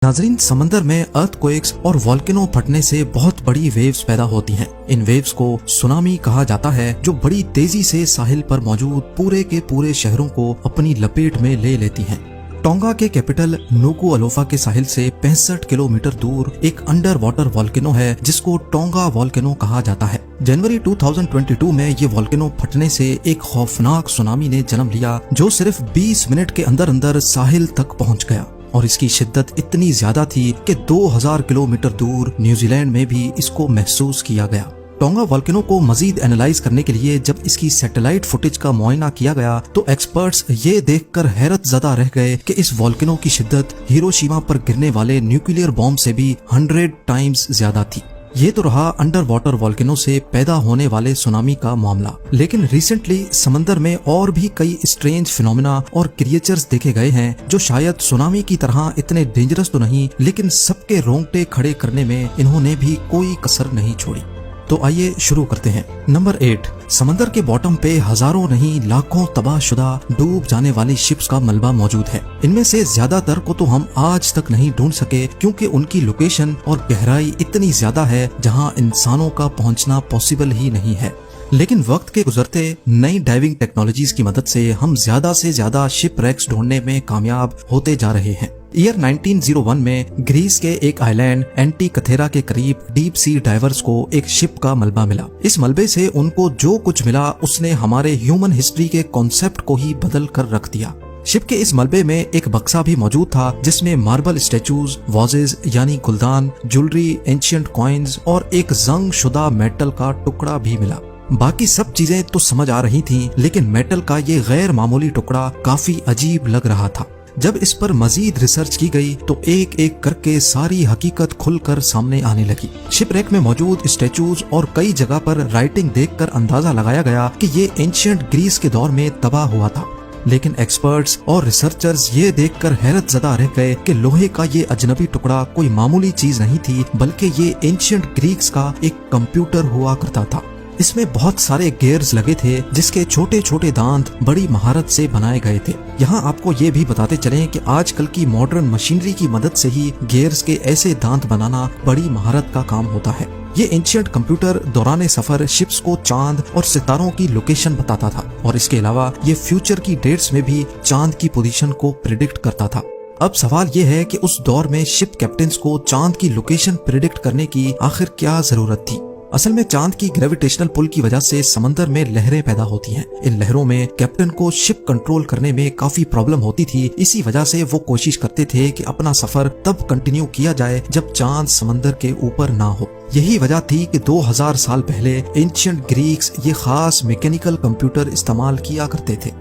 नाजरीन, समंदर में अर्थक्वेक्स और वोल्केनो फटने से बहुत बड़ी वेव्स पैदा होती हैं। इन वेव्स को सुनामी कहा जाता है, जो बड़ी तेजी से साहिल पर मौजूद पूरे के पूरे शहरों को अपनी लपेट में ले लेती हैं। टोंगा के कैपिटल नुकुअलोफा के साहिल से 65 किलोमीटर दूर एक अंडर वाटर वोल्केनो है, जिसको टोंगा वोल्केनो कहा जाता है। जनवरी 2022 में ये वोल्केनो फटने से एक खौफनाक सुनामी ने जन्म लिया, जो सिर्फ 20 मिनट के अंदर अंदर साहिल तक पहुंच गया और इसकी शिद्दत इतनी ज्यादा थी कि 2000 किलोमीटर दूर न्यूजीलैंड में भी इसको महसूस किया गया। टोंगा वोल्केनो को मजीद एनालाइज करने के लिए जब इसकी सैटेलाइट फुटेज का मुआयना किया गया तो एक्सपर्ट्स ये देखकर हैरत ज़दा रह गए कि इस वोल्केनो की शिद्दत हिरोशिमा पर गिरने वाले न्यूक्लियर बॉम्ब से भी 100 टाइम्स ज्यादा थी। ये तो रहा अंडर वाटर वोल्केनो से पैदा होने वाले सुनामी का मामला, लेकिन रिसेंटली समंदर में और भी कई स्ट्रेंज फिनोमेना और क्रिएचर्स देखे गए हैं जो शायद सुनामी की तरह इतने डेंजरस तो नहीं, लेकिन सबके रोंगटे खड़े करने में इन्होंने भी कोई कसर नहीं छोड़ी। तो आइए शुरू करते हैं। नंबर 8, समंदर के बॉटम पे हजारों नहीं लाखों तबाहशुदा डूब जाने वाली शिप्स का मलबा मौजूद है। इनमें से ज्यादातर को तो हम आज तक नहीं ढूंढ सके, क्योंकि उनकी लोकेशन और गहराई इतनी ज्यादा है जहां इंसानों का पहुंचना पॉसिबल ही नहीं है। लेकिन वक्त के गुजरते नई डाइविंग टेक्नोलॉजीज की मदद से हम ज्यादा से ज्यादा शिप रैक्स ढूंढने में कामयाब होते जा रहे हैं। ईयर 1901 में ग्रीस के एक आइलैंड एंटीकथेरा के करीब डीप सी डाइवर्स को एक शिप का मलबा मिला। इस मलबे से उनको जो कुछ मिला उसने हमारे ह्यूमन हिस्ट्री के कॉन्सेप्ट को ही बदल कर रख दिया। शिप के इस मलबे में एक बक्सा भी मौजूद था, जिसमें मार्बल स्टैचूज, वाजेज यानी गुलदान, ज्वेलरी, एंशिएंट कॉइन्स और एक जंग शुदा मेटल का टुकड़ा भी मिला। बाकी सब चीजें तो समझ आ रही थीं, लेकिन मेटल का ये गैर मामूली टुकड़ा काफी अजीब लग रहा था। जब इस पर मजीद रिसर्च की गई तो एक एक करके सारी हकीकत खुलकर सामने आने लगी। शिपरेक में मौजूद स्टैचूज और कई जगह पर राइटिंग देखकर अंदाजा लगाया गया कि ये एंशिएंट ग्रीस के दौर में तबाह हुआ था। लेकिन एक्सपर्ट्स और रिसर्चर्स ये देखकर हैरत ज़दा रह गए कि लोहे का ये अजनबी टुकड़ा कोई मामूली चीज नहीं थी, बल्कि ये एंशिएंट ग्रीक्स का एक कंप्यूटर हुआ करता था। इसमें बहुत सारे गियर्स लगे थे, जिसके छोटे छोटे दांत बड़ी महारत से बनाए गए थे। यहाँ आपको ये भी बताते चलें कि आजकल की मॉडर्न मशीनरी की मदद से ही गियर्स के ऐसे दांत बनाना बड़ी महारत का काम होता है। ये एंशिएंट कंप्यूटर दौरान सफर शिप्स को चांद और सितारों की लोकेशन बताता था, और इसके अलावा ये फ्यूचर की डेट्स में भी चांद की पोजीशन को प्रिडिक्ट करता था। अब सवाल ये है कि उस दौर में शिप कैप्टन्स को चांद की लोकेशन प्रिडिक्ट करने की आखिर क्या जरूरत थी। असल में चांद की ग्रेविटेशनल पुल की वजह से समंदर में लहरें पैदा होती हैं। इन लहरों में कैप्टन को शिप कंट्रोल करने में काफी प्रॉब्लम होती थी। इसी वजह से वो कोशिश करते थे कि अपना सफर तब कंटिन्यू किया जाए जब चांद समंदर के ऊपर ना हो। यही वजह थी कि 2000 साल पहले एंशिएंट ग्रीक्स ये खास मैकेनिकल कंप्यूटर इस्तेमाल किया करते थे।